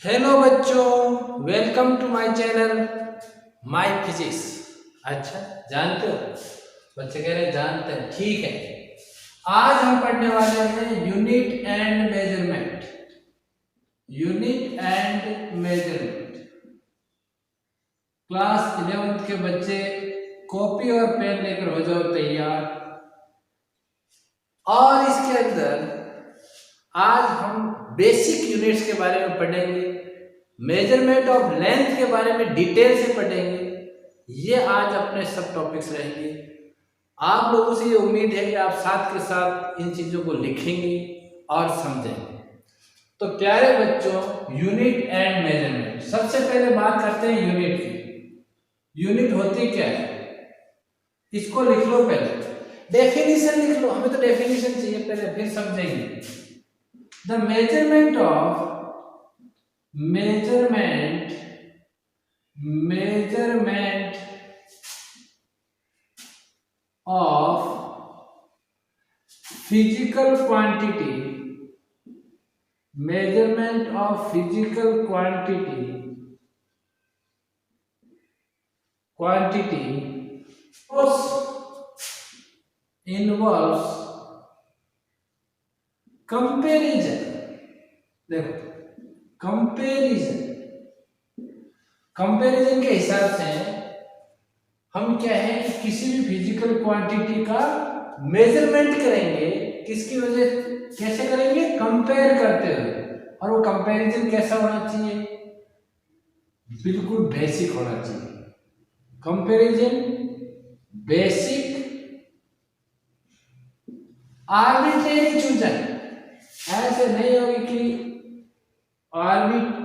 Hello बच्चों, welcome to my channel my physics. अच्छा, जानते हो? बच्चे कह रहे हैं जानते हैं, ठीक है। आज हम पढ़ने वाले हैं unit and measurement. Unit and measurement. Class 11th के बच्चे कॉपी और पेन लेकर हो जाओ तैयार। और इसके अंदर आज हम बेसिक यूनिट्स के बारे में पढ़ेंगे, मेजरमेंट ऑफ लेंथ के बारे में डिटेल से पढ़ेंगे। ये आज अपने सब टॉपिक्स रहेंगे। आप लोगों से ये उम्मीद है कि आप साथ के साथ इन चीजों को लिखेंगे और समझेंगे। तो प्यारे बच्चों, यूनिट एंड मेजरमेंट, सबसे पहले बात करते हैं यूनिट की। यूनिट होती क्या है, इसको लिख लो। पहले डेफिनेशन लिख लो, हमें तो डेफिनेशन चाहिए पहले, फिर समझेंगे। The measurement of physical quantity, measurement of physical quantity involves comparison. देखो, कंपैरिजन के हिसाब से हम क्या है कि किसी भी फिजिकल क्वांटिटी का मेजरमेंट करेंगे। किसकी वजह, कैसे करेंगे? कंपेयर करते हुए। और वो कंपैरिजन कैसा होना चाहिए? बिल्कुल बेसिक होना चाहिए। Comparison basic, arbitrary chosen. ऐसे नहीं होगी कि आर्बिट्रेरी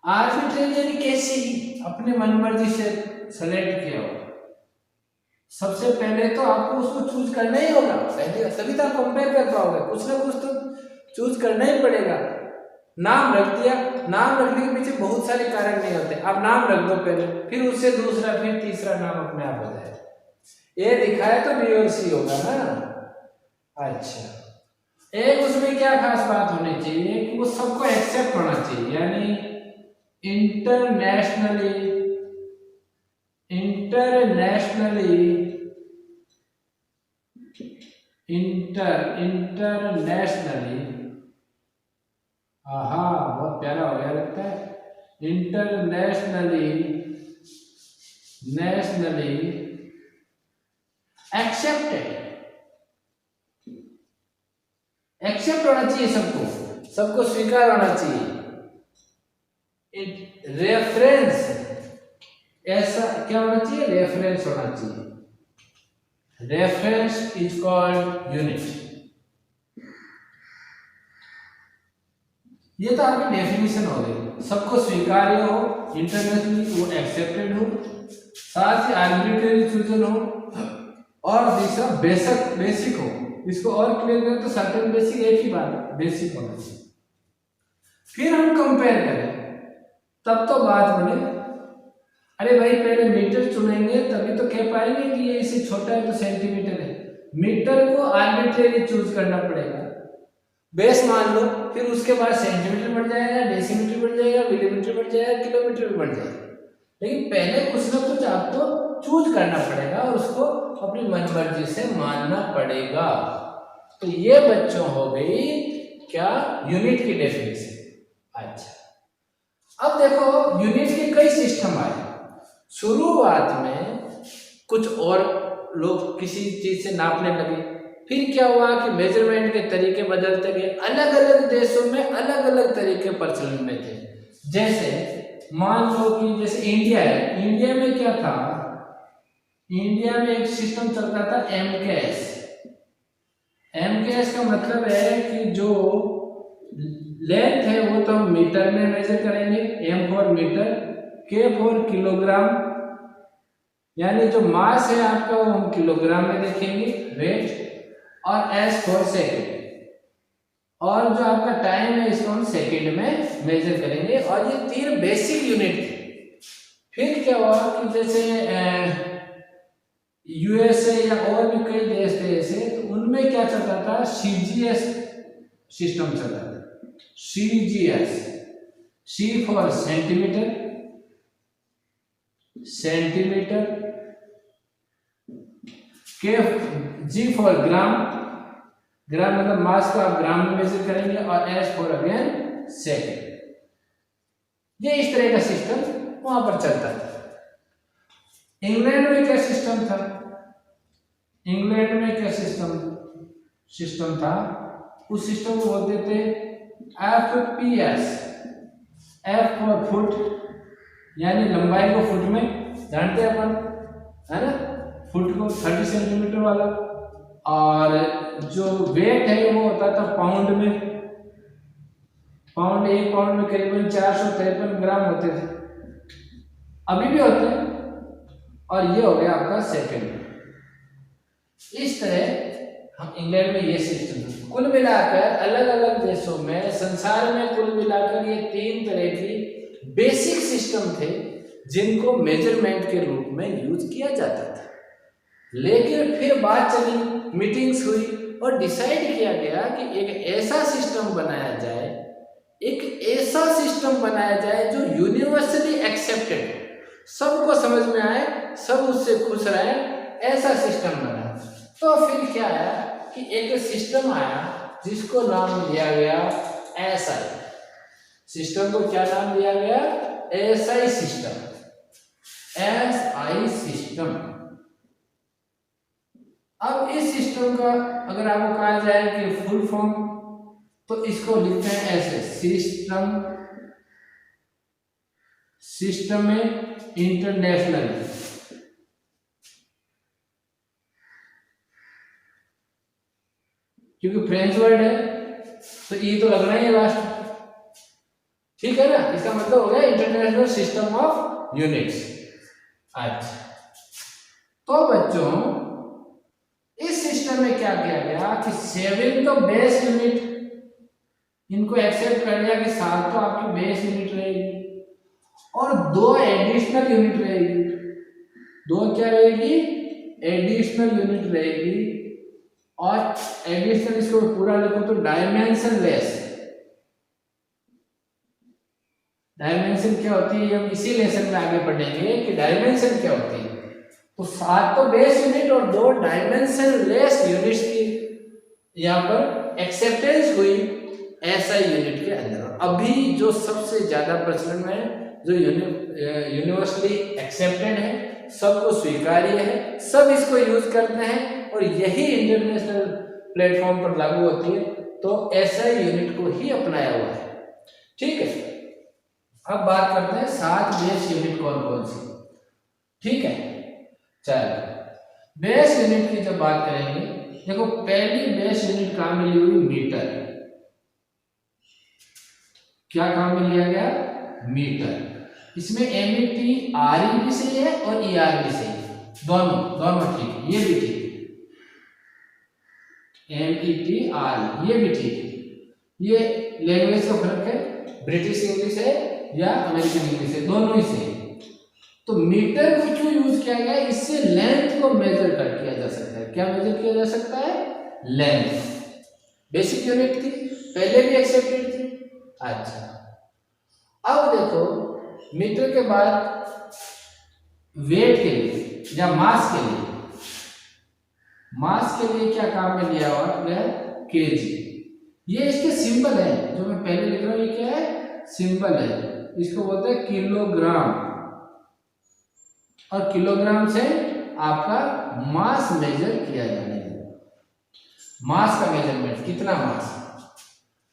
यानी कैसे ही अपने मनमर्जी से सेलेक्ट किया हो। सबसे पहले तो आपको उसको चूज करना ही होगा, पहले तभी तो आप कंपेयर कर पाओगे। कुछ ना कुछ तो चूज करना ही पड़ेगा। नाम रख दिया, नाम रखने के पीछे बहुत सारे कारण नहीं होते। आप नाम रख दो पहले, फिर उससे दूसरा, फिर तीसरा नाम अपने आप हो जाए। ए दिखाए तो बी और सी होगा ना। अच्छा, एक उसमें क्या खास बात होनी चाहिए कि वो सबको एक्सेप्ट होना चाहिए, यानी इंटरनेशनली बहुत प्यारा हो गया लगता है। इंटरनेशनली एक्सेप्ट होना चाहिए, सबको स्वीकार होना चाहिए। रेफरेंस, ऐसा क्या होना चाहिए? रेफरेंस होना चाहिए। Reference is called unit. ये तो आपकी डेफिनेशन हो गई। सबको स्वीकार्य हो, इंटरनेशनली वो एक्सेप्टेड हो, साथ ही आर्बिट्रेरी चूजन हो, और दूसरा बेसिक हो। इसको और क्लियर करें तो सर्टेन बेसिक, एक ही बात है, बेसिक होना चाहिए। फिर हम कंपेयर करें, तब तो बात बने। अरे भाई, पहले मीटर चुनेंगे तभी तो कह पाएंगे कि ये इससे छोटा है तो सेंटीमीटर है। मीटर को आर्बिट्रेरी चूज करना पड़ेगा, बेस मान लो, फिर उसके बाद सेंटीमीटर बढ़ जाएगा, डेसीमीटर बढ़ जाएगा, मिलीमीटर बढ़ जाएगा, किलोमीटर भी बढ़ जाएगा। लेकिन पहले कुछ ना कुछ आपको चूज करना पड़ेगा और उसको अपनी मनमर्जी से मानना पड़ेगा। तो ये बच्चों हो गई क्या? यूनिट की डेफिनेशन। अच्छा, अब देखो, यूनिट के कई सिस्टम आए। शुरुआत में कुछ और लोग किसी चीज से नापने लगे, फिर क्या हुआ कि मेजरमेंट के तरीके बदलते गए। अलग अलग देशों में अलग अलग तरीके प्रचलन में थे। जैसे मान लो कि जैसे इंडिया है, इंडिया में क्या था? इंडिया में एक सिस्टम चलता था एमकेएस। एमकेएस का मतलब है कि जो लेंथ है वो तो हम मीटर में मेजर करेंगे। एम फॉर मीटर, के फॉर किलोग्राम, यानी जो मास है आपका वो हम किलोग्राम में देखेंगे, वेट, और एस फॉर सेकेंड, और जो आपका टाइम है इसको हम सेकेंड में मेजर करेंगे। और ये 3 बेसिक यूनिट थे। फिर क्या हुआ कि जैसे यूएसए या और भी कई देश थे ऐसे, तो उनमें क्या चलता था, सीजीएस सिस्टम चलता था। CGS, C for centimetre, centimetre, के जी फॉर ग्राम, ग्राम मतलब मास को आप ग्राम में मेजर करेंगे, और एस फॉर अगेन सेकेंड। ये इस तरह का सिस्टम वहां पर चलता था। इंग्लैंड में क्या सिस्टम था, इंग्लैंड में क्या सिस्टम था, उस सिस्टम को बोलते थे एफपीएस, एफ फॉर फुट, यानी लंबाई को फुट में जानते हैं अपन, है ना, फुट को 30 सेंटीमीटर वाला, और जो वेट है वो होता था पाउंड में, पाउंड, एक पाउंड में करीबन 453 ग्राम होते थे, अभी भी होते हैं। और ये हो गया आपका सेकंड। इस तरह हम इंग्लैंड में ये सिस्टम, कुल मिलाकर अलग अलग देशों में, संसार में कुल मिलाकर ये 3 तरह की बेसिक सिस्टम थे जिनको मेजरमेंट के रूप में यूज किया जाता था। लेकिन फिर बात चली, मीटिंग्स हुई और डिसाइड किया गया कि एक ऐसा सिस्टम बनाया जाए, एक ऐसा सिस्टम बनाया जाए जो यूनिवर्सली एक्सेप्टेड, सबको समझ में आए, सब उससे खुश रहे, ऐसा सिस्टम बना। तो फिर क्या आया कि एक सिस्टम आया जिसको नाम दिया गया एसआई। सिस्टम को क्या नाम दिया गया, एसआई सिस्टम, एसआई सिस्टम। अब इस सिस्टम का अगर आपको कहा जाए कि फुल फॉर्म, तो इसको लिखते हैं ऐसे, सिस्टम में इंटरनेशनल, क्योंकि फ्रेंच वर्ड है तो ये तो लगना ही है लास्ट, ठीक है ना, इसका मतलब हो गया इंटरनेशनल सिस्टम ऑफ यूनिट्स। अच्छा, तो बच्चों इस सिस्टम में क्या किया गया कि 7 तो बेस यूनिट, इनको एक्सेप्ट कर लिया कि 7 तो आपकी बेस यूनिट रहेगी, और 2 एडिशनल यूनिट रहेगी। 2 क्या रहेगी, एडिशनल यूनिट रहेगी, और एडिशनल इसको पूरा लिखो तो डायमेंशनलेस। डायमेंशन क्या होती है, हम इसी लेसन में आगे पढ़ेंगे कि डायमेंशन क्या होती है। तो 7 तो बेस यूनिट और 2 डायमेंशनलेस यूनिट्स की यहाँ पर एक्सेप्टेंस हुई ऐसा यूनिट के अंदर। अभी जो सबसे ज्यादा प्रचलन में है, जो यूनिवर्सली एक्सेप्टेड है, सबको स्वीकार्य है, सब इसको यूज करते हैं, और यही इंटरनेशनल प्लेटफॉर्म पर लागू होती है, तो ऐसा यूनिट को ही अपनाया हुआ है। ठीक है, अब बात करते हैं 7 बेस यूनिट कौन कौन सी। ठीक है, चलो बेस यूनिट की जब बात करेंगे, देखो पहली बेस यूनिट कहां मिली हुई, मीटर। क्या काम में लिया गया, मीटर। इसमें एमईटी आरई भी सही है और ईआर भी सही है, दोनों ठीक है, ये भी ठीक है, एमईटी आर ये भी ठीक है। ये लैंग्वेज का फर्क है, ब्रिटिश इंग्लिश है या अमेरिकन इंग्लिश है, दोनों ही सही है। तो मीटर को क्यों यूज किया गया, इससे लेंथ को मेजर किया जा सकता है। क्या मेजर किया जा सकता है, लेंथ। बेसिक यूनिट थी, पहले भी एक्सेप्टेड थी। अच्छा, अब देखो मीटर के बाद वेट के लिए या मास के लिए, मास के लिए क्या काम में लिया हुआ है, केजी। ये इसके सिंबल है, जो मैं पहले लिख रहा हूं, ये क्या है, सिंबल है, इसको बोलते हैं किलोग्राम। और किलोग्राम से आपका मास मेजर किया जाने है। मास का मेजरमेंट, कितना मास।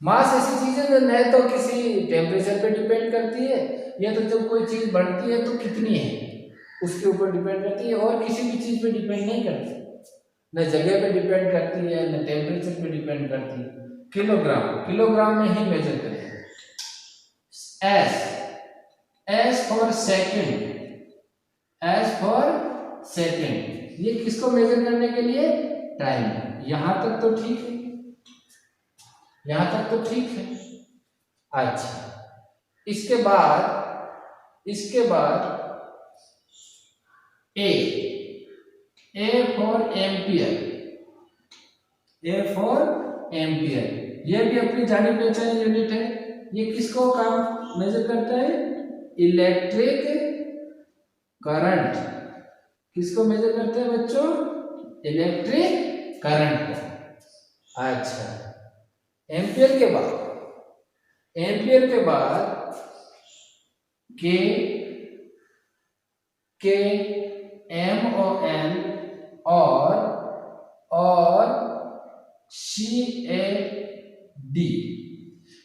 मास ऐसी चीज है जो न तो किसी टेम्परेचर पे डिपेंड करती है, या तो जब कोई चीज बढ़ती है तो कितनी है उसके ऊपर डिपेंड करती है, और किसी भी चीज पे डिपेंड नहीं करती, न जगह पे डिपेंड करती है, न टेम्परेचर पे डिपेंड करती है। किलोग्राम में ही मेजर करें। S for second, S for second, ये किसको मेजर करने के लिए, टाइम। यहां तक तो ठीक है, यहां तक तो ठीक है। अच्छा, इसके बाद A, A for ampere, A for ampere, ये भी अपनी जानी पहचानी यूनिट है। ये किसको काम मेजर करता है? Electric current. किसको मेजर करते हैं बच्चों? इलेक्ट्रिक करंट को। अच्छा, एम्पियर के बाद, एम्पियर के बाद के एम ओ एन और सी ए डी,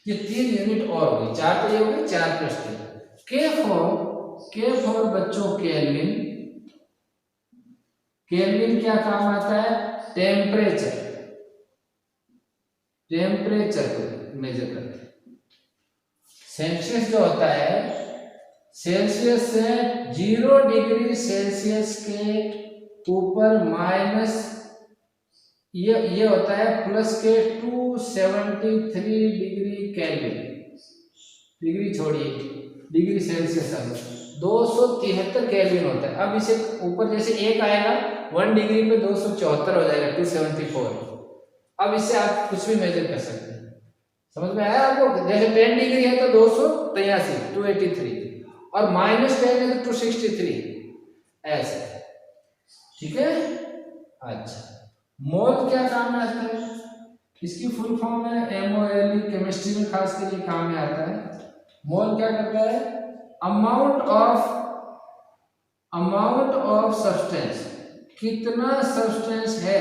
ये 3 यूनिट और हो गई, 4 तो ये हो गई, 4 प्लस 3। के फॉर बच्चों केल्विन। केल्विन क्या काम आता है? टेम्परेचर, टेम्परेचर को मेजर करते हैं। सेल्सियस जो होता है, सेल्सियस से 0 डिग्री सेल्सियस के ऊपर माइनस ये होता है प्लस के 273 डिग्री केल्विन, डिग्री छोड़िए, डिग्री सेल्सियस आ गया, 273 केल्विन होता है। अब इसे ऊपर जैसे 1 आएगा 1 डिग्री पे 274 हो जाएगा, 274। अब इससे आप कुछ भी मेजर कर सकते हैं। समझ में आया आपको? जैसे 10 डिग्री है तो 283, 283, और -10 है तो 263, ऐसे। ठीक है? अच्छा, मोल क्या काम में आता है? इसकी फुल फॉर्म है MOL, केमिस्ट्री में खास करके काम में आता है। मोल क्या करता है? अमाउंट ऑफ सब्सटेंस, कितना सब्सटेंस है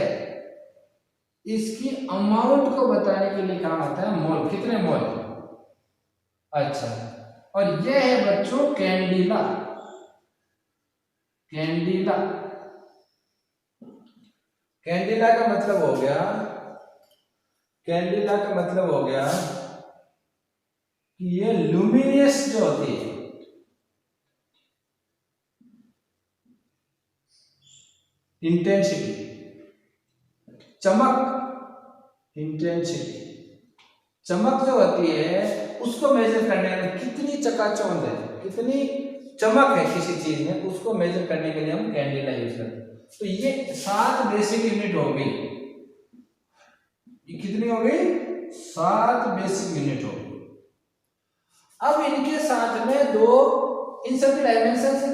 इसकी अमाउंट को बताने के लिए काम आता है मोल, कितने मोल। अच्छा, और यह है बच्चों कैंडिला। कैंडिला, कैंडिला का मतलब हो गया, कैंडिला का मतलब हो गया कि ये लुमिनियस जो होती है, इंटेंसिटी, चमक, इंटेंसिटी, चमक जो होती है उसको मेजर करने में कितनी चकाचौंध है, कितनी चमक है किसी चीज में, उसको मेजर करने के लिए हम कैंडिला यूज करते हैं। तो ये 7 बेसिक यूनिट हो गई। ये कितनी हो गई? 7 बेसिक यूनिट हो गई। अब इनके साथ में इन सभी डायमेंशन है।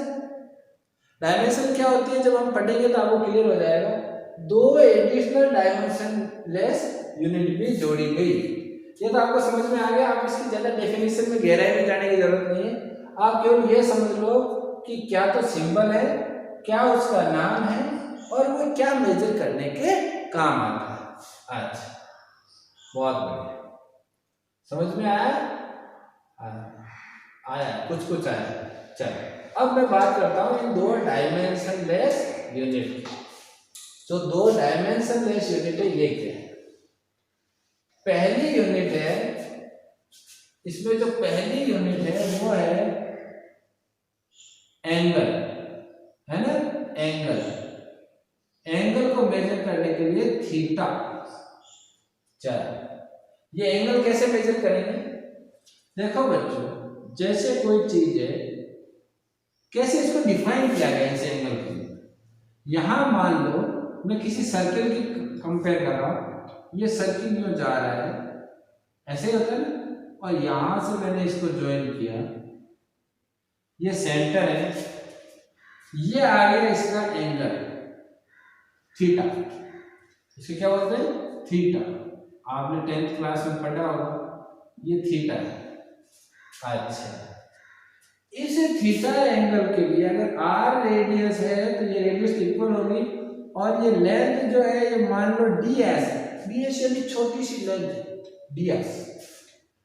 डायमेंशन क्या होती है जब हम पढ़ेंगे तो आपको क्लियर हो जाएगा। 2 एडिशनल डायमेंशन लेस यूनिट भी जोड़ी गई। ये तो आपको समझ में आ गया। आप इसकी ज्यादा डेफिनेशन में गहराई में जाने की जरूरत नहीं है। आप केवल ये समझ लो कि क्या तो सिंबल है, क्या उसका नाम है, और वो क्या मेजर करने के काम आता है। अच्छा, बहुत बढ़िया, समझ में आया? आया, कुछ आया। चलो, अब मैं बात करता हूं इन 2 डायमेंशन लेस यूनिट। जो 2 डायमेंशन लेस यूनिट है ये क्या है? पहली यूनिट है, इसमें जो पहली यूनिट है वो है एंगल, है ना? एंगल, एंगल को मेजर करने के लिए थीटा। चलो, ये एंगल कैसे मेजर करेंगे? देखो बच्चों, जैसे कोई चीज है, कैसे इसको डिफाइन किया गया इस एंगल को। यहां मान लो मैं किसी सर्किल की कंपेयर कर रहा हूं, ये सर्किल में जा रहा है, ऐसे ही होता है ना, और यहां से मैंने इसको ज्वाइन किया, ये सेंटर है, ये आ गया इसका एंगल थीटा। इसे क्या बोलते हैं? थीटा। आपने 10th क्लास में पढ़ा होगा, ये थीटा है। अच्छा, इस थीटा एंगल के लिए अगर r रेडियस है तो ये रेडियस इक्वल होगी, और ये लेंथ जो है ये मान लो ds है। ds यानी छोटी सी लेंथ, ds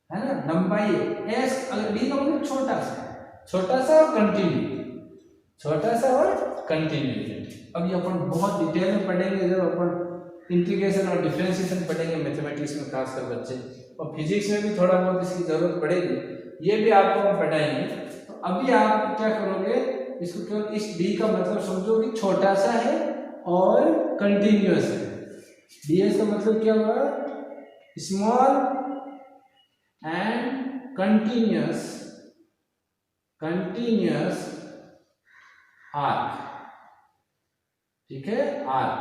है ना, लंबाई है। s अगर d का मतलब छोटा सा और कंटिन्यू, छोटा सा और कंटिन्यू। अब ये अपन बहुत डिटेल में पढ़ेंगे जब अपन इंटीग्रेशन और डिफरेंशिएशन पढ़ेंगे मैथमेटिक्स में, खासकर बच्चे, और फिजिक्स में भी थोड़ा बहुत इसकी जरूरत पड़ेगी, ये भी आपको हम पढ़ाएंगे। तो अभी आप क्या करोगे, इसको केवल इस डी का मतलब समझो कि छोटा सा है और कंटिन्यूअस है। ds का मतलब क्या हुआ? Small and continuous arc. ठीक है, आर्क,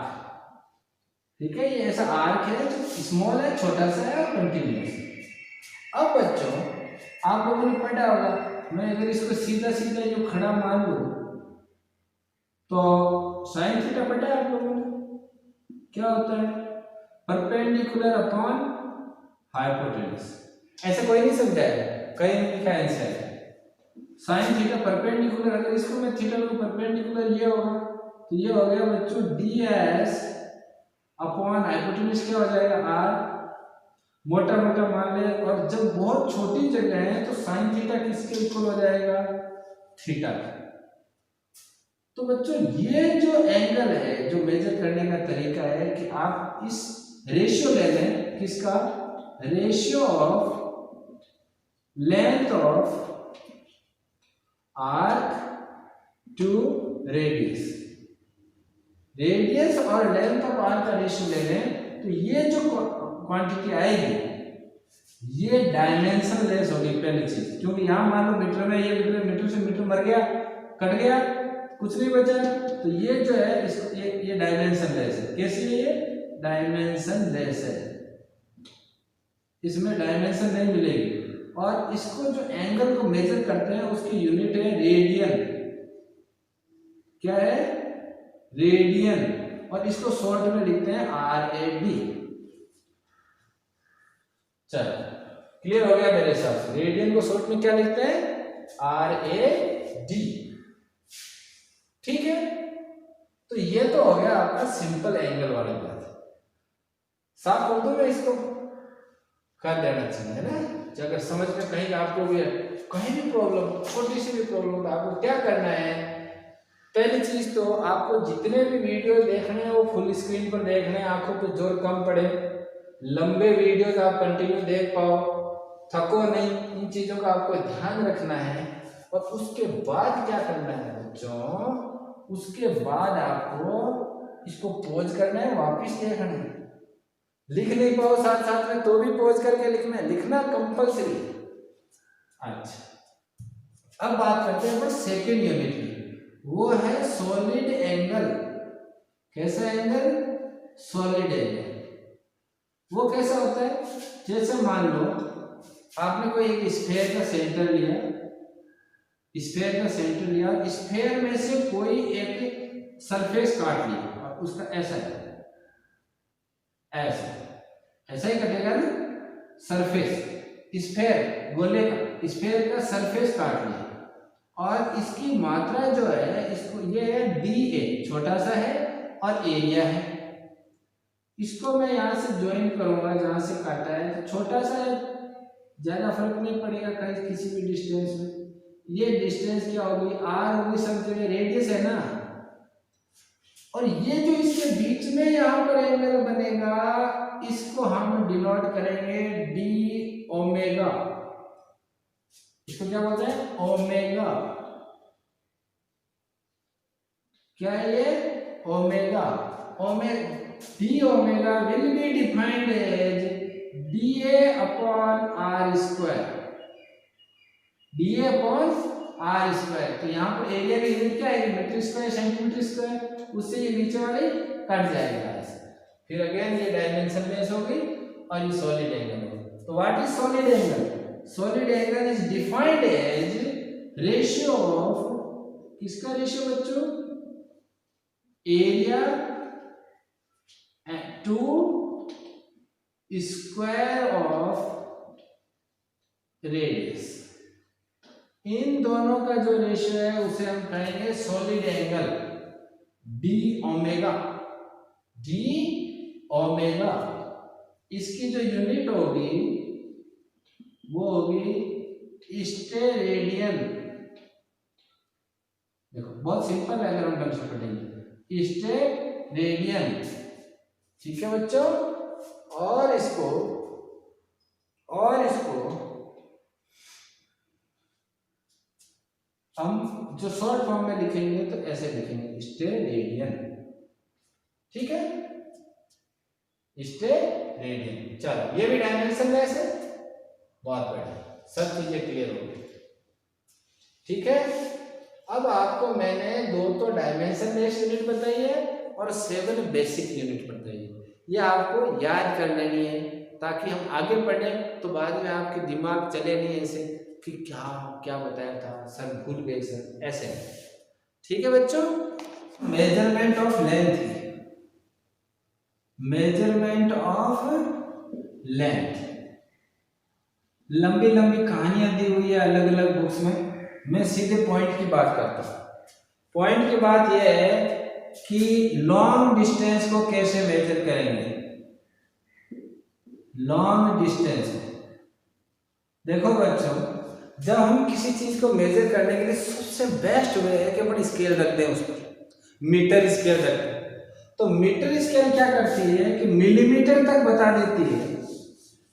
ठीक है, ये ऐसा आर्क है जो स्मॉल है, छोटा सा है और कंटिन्यूअस। अब बच्चों आप लोगों ने पढ़ा होगा, मैं अगर इसको सीधा सीधा जो खड़ा मान लूं तो साइन थीटा पढ़ा है आप लोगों ने, क्या होता है, परपेंडिकुलर अपॉन हाइपोटेन्यूज। ऐसा कोई नहीं समझाएगा, कहीं नहीं लिखा है आंसर। साइन थीटा परपेंडिकुलर, अगर इसको मैं थीटा को परपेंडिकुलर ये होगा तो ये हो गया बच्चों डी एस अपॉन हाइपोटेन्यूज, क्या हो जाएगा आर, मोटा मोटा मान ले। और जब बहुत छोटी जगह है तो साइन थीटा किसके इक्वल हो जाएगा, थीटा। तो बच्चों ये जो एंगल है, जो मेजर करने का तरीका है कि आप इस रेशियो ले लें, किसका, ratio of length of arc to radius, radius और लेंथ ऑफ आर्क का रेशियो ले लें तो ये जो क्वांटिटी आएगी ये डायमेंशन लेस होगी पहली चीज, क्योंकि यहां मान लो मीटर में, ये मीटर से मीटर मर गया, कट गया, कुछ नहीं बचा, तो ये जो है इसको ये डायमेंशन लेस है। कैसी है ये, डायमेंशन लेस है, इसमें डायमेंशन नहीं मिलेगी। और इसको जो एंगल को मेजर करते हैं उसकी यूनिट है रेडियन, क्या है, रेडियन, और इसको शॉर्ट में लिखते हैं RAD। चलो क्लियर हो गया मेरे हिसाब से, रेडियन को शॉर्ट में क्या लिखते हैं, RAD, ठीक है। तो ये तो हो गया आपका सिंपल एंगल वाली बात, साफ कर दूं मैं इसको, कर देना चाहिए ना। अगर समझ में कहीं आपको भी कहीं भी प्रॉब्लम, छोटी सी भी प्रॉब्लम, तो आपको क्या करना है, पहली चीज तो आपको जितने भी वीडियो देखने हैं वो फुल स्क्रीन पर देखने हैं, आंखों पे जोर कम पड़े, लंबे वीडियोस आप कंटिन्यू देख पाओ, थको नहीं, इन चीजों का आपको ध्यान रखना है। और उसके बाद क्या करना है बच्चों, उसके बाद आपको इसको पॉज करना है, वापिस देखना है, लिख नहीं पाओ साथ साथ में तो भी पॉज करके लिखना है, लिखना कंपलसरी। अच्छा अब बात करते हैं सेकेंड यूनिट की, वो है सॉलिड एंगल। कैसा एंगल, सॉलिड एंगल। वो कैसा होता है, जैसे मान लो आपने कोई एक स्फीयर का सेंटर लिया, स्फीयर का सेंटर लिया, स्फीयर में से कोई एक सरफेस काट लिया और उसका ऐसा है, ऐसा ऐसा ही कटेगा ना, सरफेस, स्फीयर गोले का, स्फीयर का सरफेस काट लिया और इसकी मात्रा जो है, इसको ये है DA, छोटा सा है और एरिया है, इसको मैं यहां से ज्वाइन करूंगा जहां से काटा है, तो छोटा सा है, ज्यादा फर्क नहीं पड़ेगा कहीं किसी भी डिस्टेंस में। ये डिस्टेंस क्या होगी, R होगी, सब जगह रेडियस है ना, और ये जो इसके बीच में यहां पर एंगल बनेगा इसको हम डिनोट करेंगे D ओमेगा, इसको क्या बोलते हैं, ओमेगा, क्या है ये, omega, D omega will be defined as DA upon R square, DA upon R square. तो यहाँ पर एरिया की यूनिट क्या है, मीटर स्क्वायर, सेंटीमीटर स्क्वायर, उससे ये नीचे वाले कट जाएगा। फिर अगेन ये डायमेंशन लेस हो गई और ये सॉलिड एंगल हो। तो what is solid angle, solid angle is defined as ratio of, किसका रेशियो बच्चों, area to square of radius, इन दोनों का जो रेशियो है उसे हम कहेंगे solid angle, D omega, D omega. इसकी जो यूनिट होगी वो होगी स्टेरेडियन। देखो बहुत सिंपल है, अगर हम ढंग से पढ़ेंगे, स्टेरेडियन, ठीक है बच्चों। और इसको हम जो शॉर्ट फॉर्म में लिखेंगे तो ऐसे लिखेंगे, स्टेरेडियन, ठीक है, स्टेरेडियन। चलो ये भी डायमेंशन लेस है, बहुत बढ़िया, सब चीजें क्लियर हो गई, ठीक है। अब आपको मैंने दो तो डायमेंशन लेस यूनिट बताई है और 7 बेसिक यूनिट पड़ता है। ये आपको याद कर लेनी है ताकि हम आगे पढ़ें तो बाद में आपके दिमाग चले नहीं ऐसे कि क्या क्या बताया था सर, भूल गए सर, ऐसे। ठीक है बच्चों, measurement of length, measurement of length, लंबी लंबी कहानियां दी हुई है अलग अलग बुक्स में। मैं सीधे पॉइंट की बात करता हूँ। पॉइंट की बात यह है कि लॉन्ग डिस्टेंस को कैसे मेजर करेंगे। लॉन्ग डिस्टेंस, देखो बच्चों, जब हम किसी चीज को मेजर करने के लिए सबसे बेस्ट वे है कि अपन स्केल रख दें, उस पर मीटर स्केल रख दें। तो मीटर स्केल क्या करती है कि मिलीमीटर तक बता देती है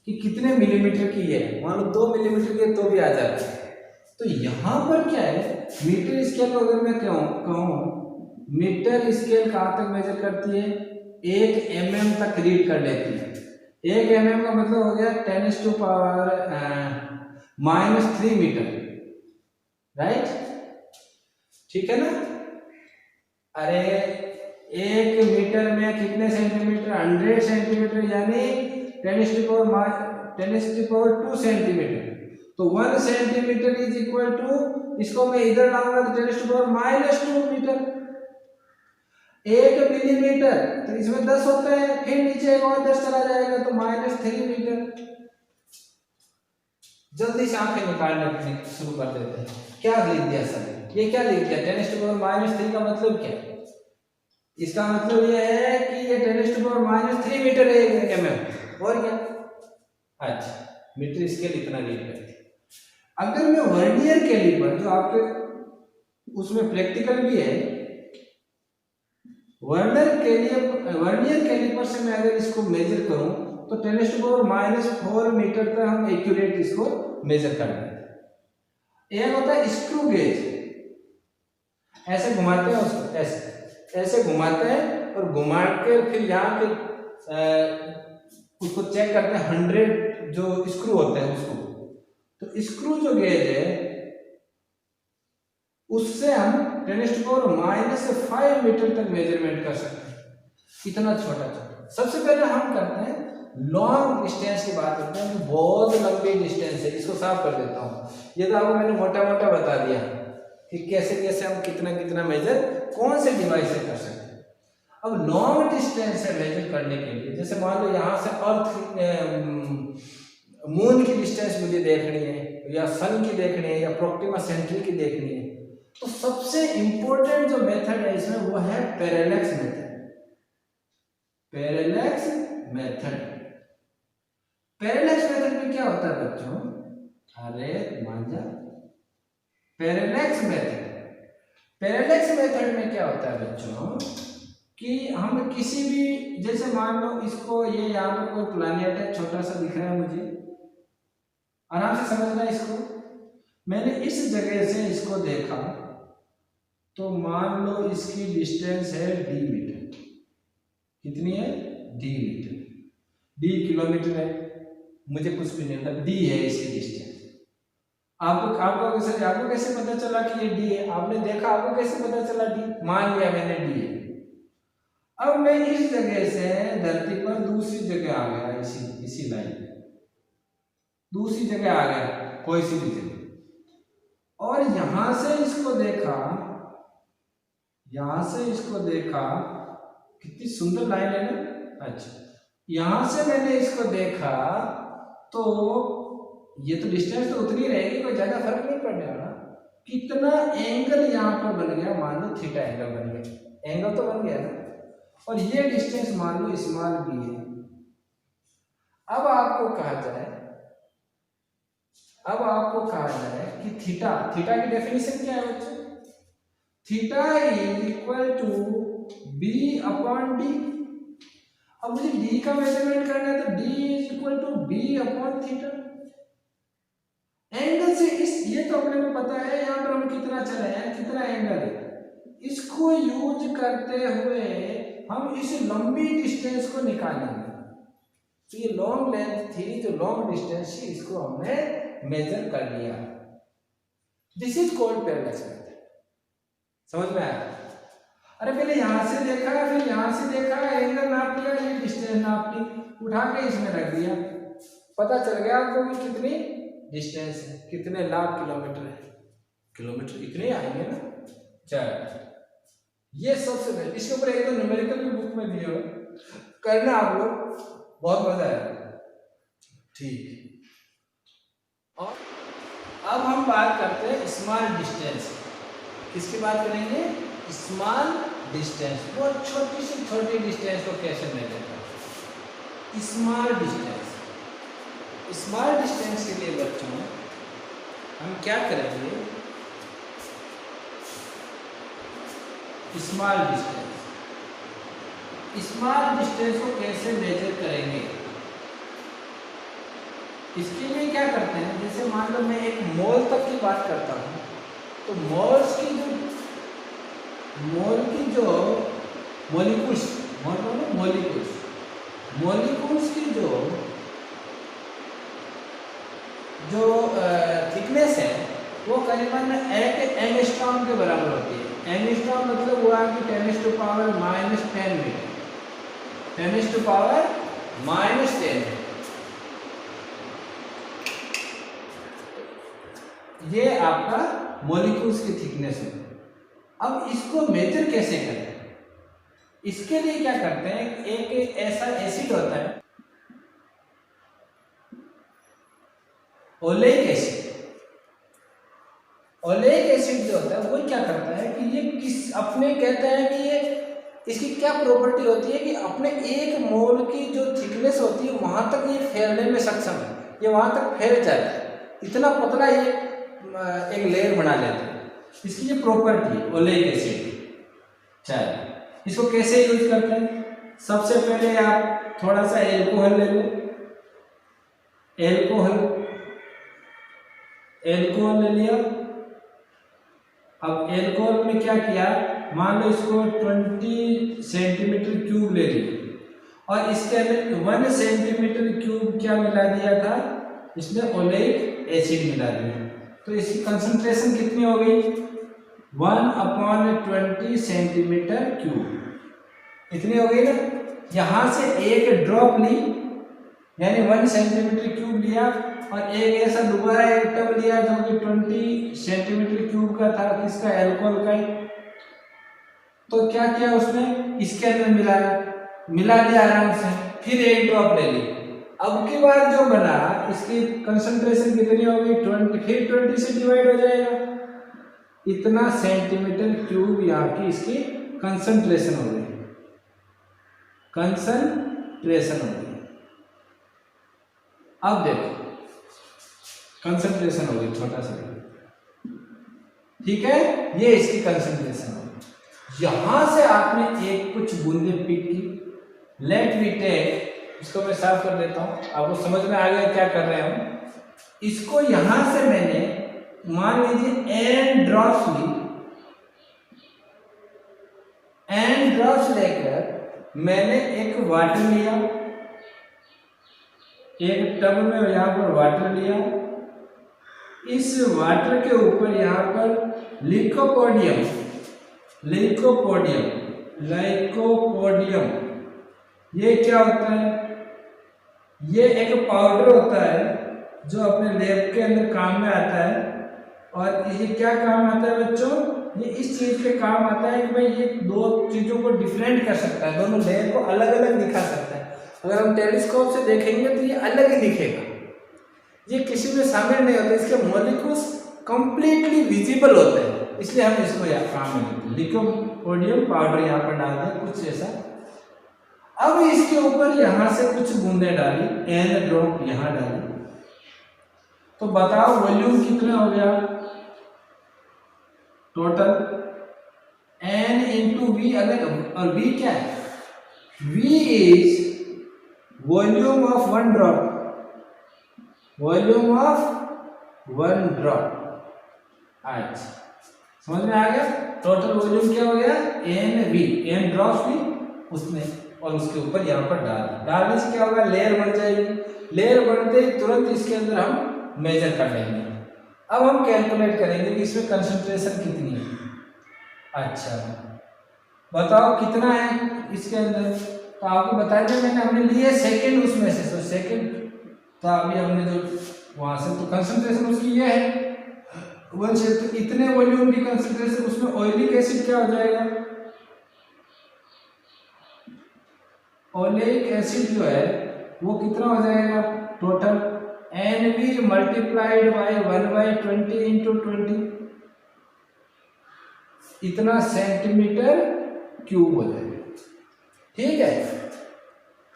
कि कितने मिलीमीटर की है। मान लो 2 मिलीमीटर की तो भी आ जाती है। तो यहाँ पर क्या है, मीटर स्केल को अगर मैं कहूँ, मीटर स्केल कहाँ तक मेजर करती है, 1 mm तक रीड कर लेती है। 1 mm का मतलब हो गया 10⁻³ मीटर, राइट? ठीक है ना? अरे 1 मीटर में कितने सेंटीमीटर, 100 सेंटीमीटर, यानी 10⁻²⁰ सेंटीमीटर। तो 1 सेंटीमीटर इज इक्वल टू, इसको मैं इधर लाऊंगा तो 10⁻² मीटर। 1 मिलीमीटर तो इसमें 10 होता है, फिर नीचे एक और 10 चला जाएगा तो -3 मीटर। जल्दी से आंखें निकालने शुरू कर देते हैं। क्या लिख दिया सर, ये क्या लिख दिया, 10⁻³ का मतलब क्या है? इसका मतलब ये है कि ये 10⁻³ मीटर है 1 mm, और क्या? अच्छा, मीटर स्केल इतना रीड करती है। अगर मैं वर्नियर कैलिपर, जो आपके उसमें प्रैक्टिकल भी है, वर्नियर कैलिपर से मैं अगर इसको मेजर करूं तो 10⁻⁴ मीटर तक हम एक्यूरेट इसको मेजर कर लेते हैं। एक होता है स्क्रू गेज, ऐसे घुमाते हैं उसको, ऐसे घुमाते हैं और घुमा के फिर यहाँ के उसको चेक करते हैं, 100 जो स्क्रू होते हैं उसको। तो स्क्रू जो गेज है उससे हम 10⁻⁵ मीटर तक मेजरमेंट कर सकते हैं, इतना छोटा छोटा। सबसे पहले हम करते हैं लॉन्ग डिस्टेंस की बात करते हैं, बहुत लंबी डिस्टेंस है, इसको साफ कर देता हूँ। ये तो आपको मैंने मोटा मोटा बता दिया कि कैसे कैसे हम कितना कितना मेजर कौन से डिवाइस से कर सकते हैं। अब लॉन्ग डिस्टेंस से मेजर करने के लिए, जैसे मान लो यहाँ से अर्थ मून की डिस्टेंस मुझे देखनी है, या सन की देखनी है, या प्रोक्सिमा सेंट्री की देखनी है, तो सबसे इंपॉर्टेंट जो मेथड है इसमें वो है parallax method. Parallax method, parallax method में क्या होता है बच्चों, अरे मान जा, पैरेलैक्स मेथड में क्या होता है बच्चों कि हम किसी भी, जैसे मान लो इसको, ये यहाँ पर कोई प्लैनेट है, छोटा सा दिख रहा है मुझे, आराम से समझना इसको। मैंने इस जगह से इसको देखा तो मान लो इसकी डिस्टेंस है d मीटर। कितनी है? d metre. d किलोमीटर है, मुझे कुछ भी नहीं पता, d है इसकी डिस्टेंस। आपको कैसे पता चला कि ये d है? आपने देखा, आपको कैसे पता चला d? मान लिया मैंने d है। अब मैं इस जगह से धरती पर दूसरी जगह आ गया, इसी लाइन पे दूसरी जगह आ गया, कोई सी भी जगह, और यहां से इसको देखा, कितनी सुंदर लाइन है ना। अच्छा, यहां से मैंने इसको देखा तो ये तो डिस्टेंस तो उतनी रहेगी, कोई ज्यादा फर्क नहीं पड़ने वाला। कितना एंगल यहाँ पर बन गया, मान लो थीटा एंगल बन गया, एंगल तो बन गया ना, और ये डिस्टेंस मान लो स्मॉल b है। अब आपको कहा जाए कि थीटा की डेफिनेशन क्या है बच्चों? Theta is equal to b/d। अब मुझे d का मेजरमेंट करना है तो d इज इक्वल टू b/थीटा। एंगल से ये तो अपने को पता है, यहाँ पर हम कितना चले हैं, कितना एंगल है, इसको यूज करते हुए हम इस लंबी डिस्टेंस को निकालेंगे। तो ये लॉन्ग लेंथ थी, जो लॉन्ग डिस्टेंस थी, इसको हमने मेजर कर लिया। This is called parallax method. समझ में आया? अरे पहले यहाँ से देखा, फिर यहाँ से देखा, एंगल नाप लिया, ये डिस्टेंस नाप ली, उठा के इसमें रख दिया, पता चल गया आपको कि कितनी डिस्टेंस है, कितने लाख किलोमीटर है। किलोमीटर इतने आएंगे ना। चल ये सबसे पहले इसके ऊपर एक तो न्यूमेरिकल भी बुक में दिए हुए, करना आप लोग, बहुत मजा आएगा। ठीक, और अब हम बात करते हैं स्मॉल डिस्टेंस। किसकी बात करेंगे? Small distance. बहुत छोटी से छोटी डिस्टेंस को कैसे मेजर करते हैं? Small distance. स्मॉल डिस्टेंस के लिए बच्चों हम क्या करेंगे? स्मॉल डिस्टेंस, स्मॉल डिस्टेंस को कैसे मेजर करेंगे? इसके लिए क्या करते हैं, जैसे मान लो मैं एक मोल तक की बात करता हूँ, तो मोल्स की जो मॉलिक्यूल्स, मॉलिक्यूल्स की जो थिकनेस है वो करीबन 1 एंगस्ट्रॉम के बराबर होती है। एंगस्ट्रॉम मतलब हुआ कि 10⁻⁻10 मीटर, 10⁻⁻10। ये आपका मॉलिक्यूल्स की थिकनेस है। अब इसको मेजर कैसे करें? इसके लिए क्या करते हैं, एक ऐसा एसिड होता है ओलेइक एसिड। ओलेइक एसिड जो होता है वो क्या करता है कि ये अपने कहते हैं कि ये इसकी क्या प्रॉपर्टी होती है कि अपने 1 मोल की जो थिकनेस होती है वहां तक ये फैलने में सक्षम है, ये वहां तक फैल जाता है, इतना पतला ये एक लेयर बना लेते हैं। इसकी ये प्रॉपर्टी है ओलेइक एसिड। चलिए इसको कैसे यूज करते हैं? सबसे पहले आप थोड़ा सा एल्कोहल ले लो, एल्कोहल ले लिया। अब एल्कोहल में क्या किया, मान लो इसको 20 सेंटीमीटर क्यूब ले लिया और इसके अंदर 1 सेंटीमीटर क्यूब क्या मिला दिया था, इसमें ओलेइक एसिड मिला दिया। तो इसकी कंसंट्रेशन कितनी हो गई? 1/20 सेंटीमीटर क्यूब, इतनी हो गई ना। यहां से एक ड्रॉप ली, यानी 1 सेंटीमीटर क्यूब लिया, और एक ऐसा दोबारा एक टब लिया जो कि 20 सेंटीमीटर क्यूब का था, किसका? अल्कोहल का। तो क्या किया उसने, इसके अंदर मिला दिया आराम से, फिर एक ड्रॉप ले ली। अब की बार जो बना इसकी कंसंट्रेशन कितनी हो गई? 20, फिर 20 से डिवाइड हो जाएगा, इतना सेंटीमीटर क्यूब यहाँ की इसकी कंसंट्रेशन हो गई, कंसंट्रेशन हो गई। अब देखो कंसंट्रेशन हो गई, छोटा सा, ठीक है, ये इसकी कंसंट्रेशन हो गई। यहां से आपने एक कुछ बूंदे पिक की, लेट मी टेक, इसको मैं साफ कर देता हूं, आपको समझ में आ गया क्या कर रहे हैं। इसको यहां से मैंने मान लीजिए n ड्रॉप्स ली, n ड्रॉप्स लेकर मैंने एक वाटर लिया, एक टब में यहां पर वाटर लिया, इस वाटर के ऊपर यहां पर लिकोपोडियम, ये क्या होता है? ये एक पाउडर होता है जो अपने लैब के अंदर काम में आता है। और ये क्या काम आता है बच्चों? ये इस चीज के काम आता है कि भाई ये 2 चीजों को डिफरेंट कर सकता है, दोनों लेयर को अलग अलग दिखा सकता है। अगर हम टेलीस्कोप से देखेंगे तो ये अलग ही दिखेगा, ये किसी में शामिल नहीं होता, इसके मॉलिक्यूल्स कंप्लीटली विजिबल होते हैं, इसलिए हम इसको यहाँ काम में लिकोपोडियम पाउडर यहाँ पर डाल दें, कुछ ऐसा। अब इसके ऊपर यहां से कुछ बूंदे डाली, n ड्रॉप यहां डाली, तो बताओ वॉल्यूम कितना हो गया टोटल? n into we. अगर और v क्या है? v is volume of 1 drop, volume of 1 drop. अच्छा समझ में आ गया? टोटल वॉल्यूम क्या हो गया? n ड्रॉप्स भी उसने, और उसके ऊपर यहाँ पर डालने से क्या होगा? लेयर बन जाएगी। लेयर बनते ही तुरंत इसके अंदर हम मेजर कर लेंगे। अब हम कैलकुलेट करेंगे कि इसमें कंसंट्रेशन कितनी है। अच्छा बताओ कितना है इसके अंदर। तो आपको बताया था मैंने, हमने लिए सेकंड उसमें से, तो सेकंड, तो अभी हमने जो वहां से, तो कंसंट्रेशन उसकी ये है 1 से, तो इतने वॉल्यूम की कंसंट्रेशन उसमें ऑयलिक एसिड क्या हो जाएगा, ऑयलिक एसिड जो है वो कितना हो जाएगा total, NV multiplied by 1/20 into 20, इतना सेंटीमीटर क्यूब हो जाएगा। ठीक है,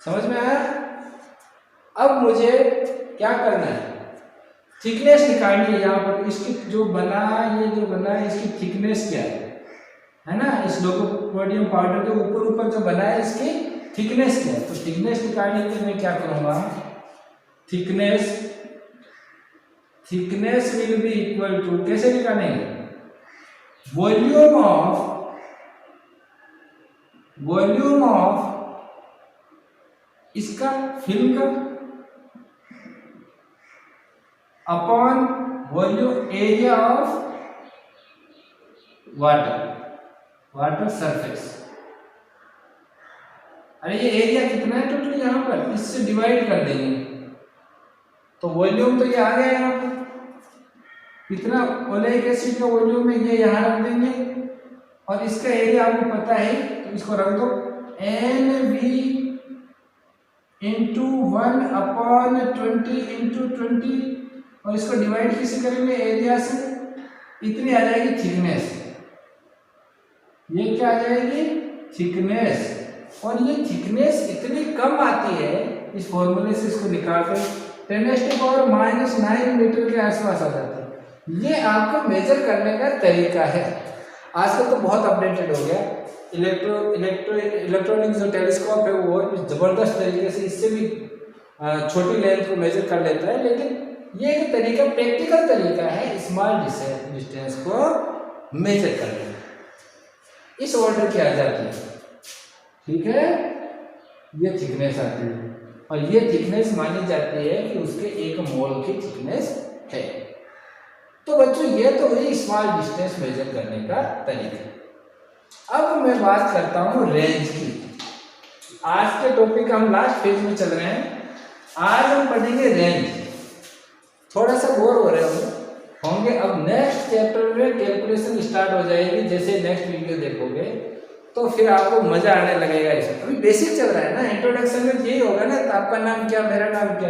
समझ में आया। अब मुझे क्या करना है, थिकनेस निकालनी है यहाँ पर। इसकी जो बना, ये जो बना है इसकी थिकनेस क्या है ना, इस लोकोपोडियम पाउडर के ऊपर ऊपर जो बना है इसकी थिकनेस क्या है। तो थिकनेस निकालने के लिए मैं क्या करूंगा, thickness will be equal to, कैसे निकालेंगे, वॉल्यूम ऑफ इसका फिल्म का upon volume area of water surface. अरे ये एरिया कितना है टोटल यहाँ पर, इससे डिवाइड कर देंगे तो वॉल्यूम तो ये आ गया यहाँ पर, इतना ओलेइक एसिड का वॉल्यूम है ये यहाँ रख देंगे, और इसका एरिया आपको पता है तो इसको रख दो NV इंटू 1/20 इंटू 20, और इसको डिवाइड किसी करेंगे एरिया से, इतनी आ जाएगी थिकनेस। ये क्या आ जाएगी थिकनेस, और ये थिकनेस इतनी कम आती है इस फॉर्मूले से इसको निकालते 10⁻⁹ मीटर के आसपास आ जाती है। ये आपको मेजर करने का तरीका है। आजकल तो बहुत अपडेटेड हो गया, इलेक्ट्रॉनिक जो टेलीस्कोप है वो जबरदस्त तरीके से इससे भी छोटी लेंथ को मेजर कर लेता है, लेकिन ये एक तरीका, प्रैक्टिकल तरीका है स्मॉल डिस्टेंस को मेजर करने का, इस ऑर्डर की आ जाती है। ठीक है, ये थिकनेस आती है, और ये थिकनेस मानी जाती है कि उसके 1 मोल की थिकनेस है। तो बच्चों ये तो हुई स्मॉल डिस्टेंस मेजर करने का तरीका। अब मैं बात करता हूँ रेंज की। आज के टॉपिक हम लास्ट पेज में चल रहे हैं, आज हम पढ़ेंगे रेंज। थोड़ा सा बोर हो रहे होंगे, अब नेक्स्ट चैप्टर में कैलकुलेशन स्टार्ट हो जाएगी, जैसे नेक्स्ट वीडियो देखोगे तो फिर आपको मजा आने लगेगा इसमें। अभी बेसिक चल रहा है ना, इंट्रोडक्शन में यही होगा ना, तो आपका नाम क्या, मेरा नाम क्या,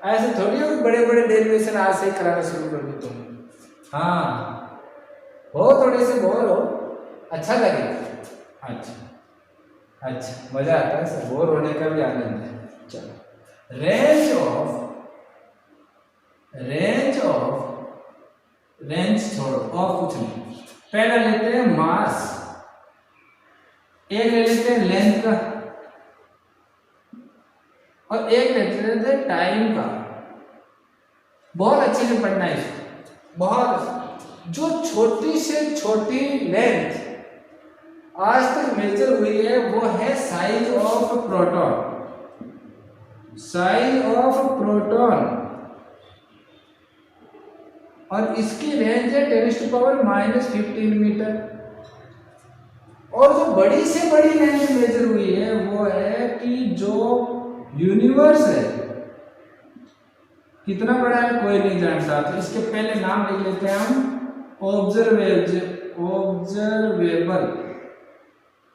ऐसे थोड़ी हो बड़े बड़े डेरिवेशन आज से ही कराना शुरू कर दो तुम। हाँ, हो थोड़े से बोर हो, अच्छा लगेगा। अच्छा मजा आता है सर, बोर होने का भी आनंद है। चलो, रेंज छोड़ो और कुछ नहीं, पहले लेते हैं मास, एक ले लेते हैं लेंथ का, और एक ले लेते हैं टाइम का। बहुत अच्छे से पढ़ना है इसको, बहुत। जो छोटी से छोटी लेंथ आज तक मेजर हुई है वो है साइज ऑफ प्रोटॉन, और इसकी रेंज है 10⁻⁻15 मीटर। और जो बड़ी से बड़ी रेंज मेजर हुई है वो है कि जो यूनिवर्स है कितना बड़ा है कोई नहीं जानता, तो इसके पहले नाम लिख लेते हैं हम ऑब्जर्वेबल,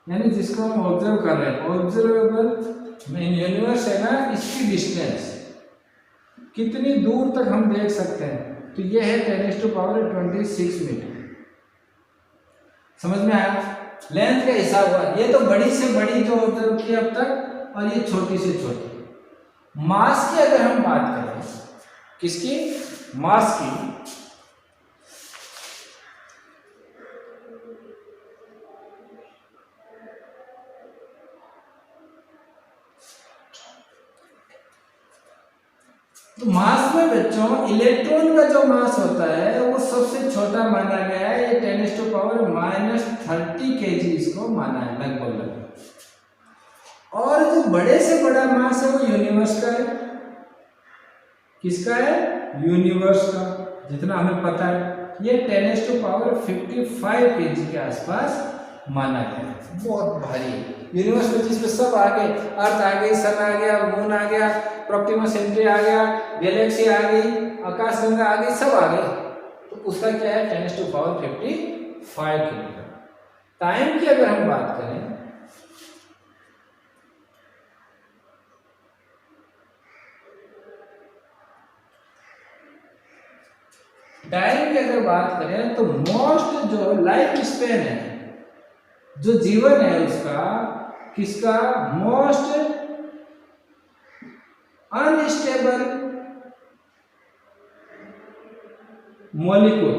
यानी जिसको हम ऑब्जर्व कर रहे हैं। ऑब्जर्वेबल यूनिवर्स है ना, इसकी डिस्टेंस कितनी दूर तक हम देख सकते हैं, तो ये है 10⁻26 मीटर। समझ में आया, लेंथ का हिसाब हुआ। ये तो बड़ी से बड़ी जो ऑब्जर्व की अब तक, और ये छोटी से छोटी। मास की अगर हम बात करें, किसकी, मास की, तो मास में बच्चों इलेक्ट्रॉन का जो मास होता है वो सबसे छोटा माना गया है, ये 10⁻⁻30 kg इसको माना है लगभग। और जो बड़े से बड़ा मास है वो यूनिवर्स का है। किसका है, यूनिवर्स का, जितना हमें पता है ये 10⁻55 kg के आसपास माना गया है, बहुत भारी है। यूनिवर्स में जिसमें सब आ गए, अर्थ आ गई, सन आ गया, मून आ गया, प्रॉक्सिमा सेंट्री आ गया, गैलेक्सी आ गई, आकाशगंगा आ गई, सब आ गए, तो उसका क्या है 10⁵55 किलोमीटर। टाइम की अगर हम बात करें, टाइम की अगर बात करें तो मोस्ट जो लाइफ स्पेन है, जो जीवन है उसका, किसका, मोस्ट अनस्टेबल मॉलिक्यूल,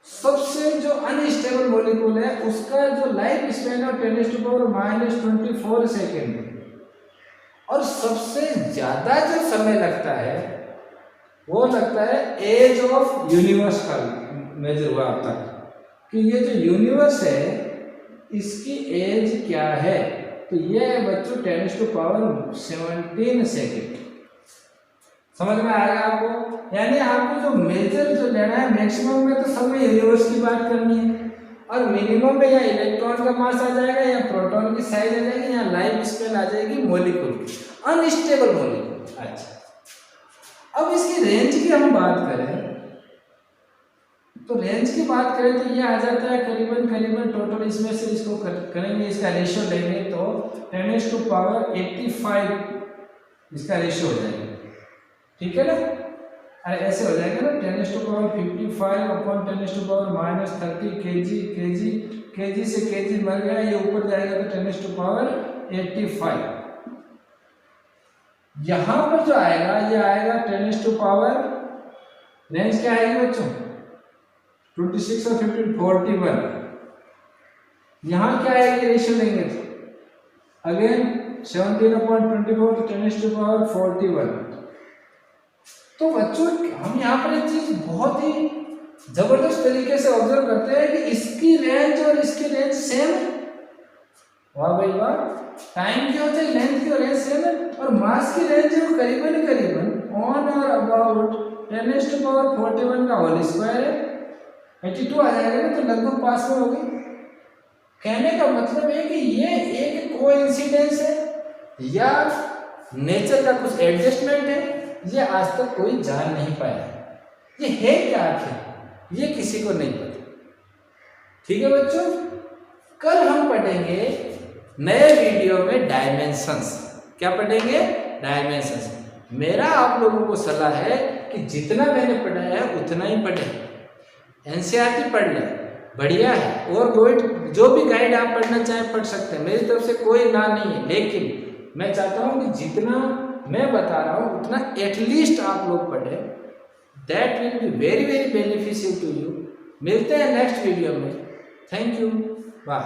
सबसे जो अनस्टेबल मॉलिक्यूल है उसका जो लाइफ स्पेन है 10⁻⁻⁴ सेकेंड, और सबसे ज्यादा जो समय लगता है वो लगता है एज ऑफ यूनिवर्स का मेजर हुआ अब तक, कि ये जो यूनिवर्स है इसकी एज क्या है, तो ये है बच्चों 10⁻17 सेकेंड। समझ में आएगा आपको? यानी आपको जो मेजर जो लेना है, मैक्सिमम में तो सब में यूनिवर्स की बात करनी है, और मिनिमम में या इलेक्ट्रॉन का मास आ जाएगा, या प्रोटॉन की साइज आ जाएगी, या लाइफ स्पेन आ जाएगी मॉलिक्यूल की, अनस्टेबल मॉलिक्यूल। अच्छा, अब इसकी रेंज की हम बात करें तो रेंज की बात करें तो ये आ जाता है करीबन टोटल, इसमें से इसको करेंगे, इसका रेशियो लेंगे तो 10⁻85 इसका रेशियो हो जाएगा, ठीक है ना। अरे ऐसे हो जाएगा ना 10⁵55 अपॉन 10⁻⁻30 केजी से केजी मर गया, ये ऊपर जाएगा तो 10⁻85। यहां पर जो आएगा ये आएगा 10⁻, रेंज क्या आएगी बच्चों 26 और 15 41। यहां क्या आएगी रेशियो लेंगे तो अगेन 17/24 तो 10⁻41। तो बच्चों हम यहाँ पर एक चीज बहुत ही जबरदस्त तरीके से ऑब्जर्व करते हैं कि इसकी रेंज और इसकी रेंज सेम है। वाह भाई वाह, टाइम की होता है, लेंथ की और रेंज सेम है, और मास की रेंज है करीबन ऑन और अबाउट 10⁻41 का होल स्क्वायर है, 82 आ जाएगा ना, तो लगभग पास में होगी। कहने का मतलब है कि ये एक कोइंसिडेंस है या नेचर का कुछ एडजस्टमेंट है, ये आज तक कोई जान नहीं पाया। ये है क्या आखिर, ये किसी को नहीं पता। ठीक है बच्चों, कल हम पढ़ेंगे नए वीडियो में डायमेंशंस। क्या पढ़ेंगे? डायमेंशंस। मेरा आप लोगों को सलाह है कि जितना मैंने पढ़ाया है उतना ही पढ़े, एनसीईआरटी पढ़ ले, बढ़िया है। और कोई जो भी गाइड आप पढ़ना चाहें पढ़ सकते हैं, मेरी तरफ से कोई ना नहीं है, लेकिन मैं चाहता हूं कि जितना मैं बता रहा हूं उतना एटलीस्ट आप लोग पढ़े। That will be very very beneficial to you. मिलते हैं नेक्स्ट वीडियो में। Thank you, bye.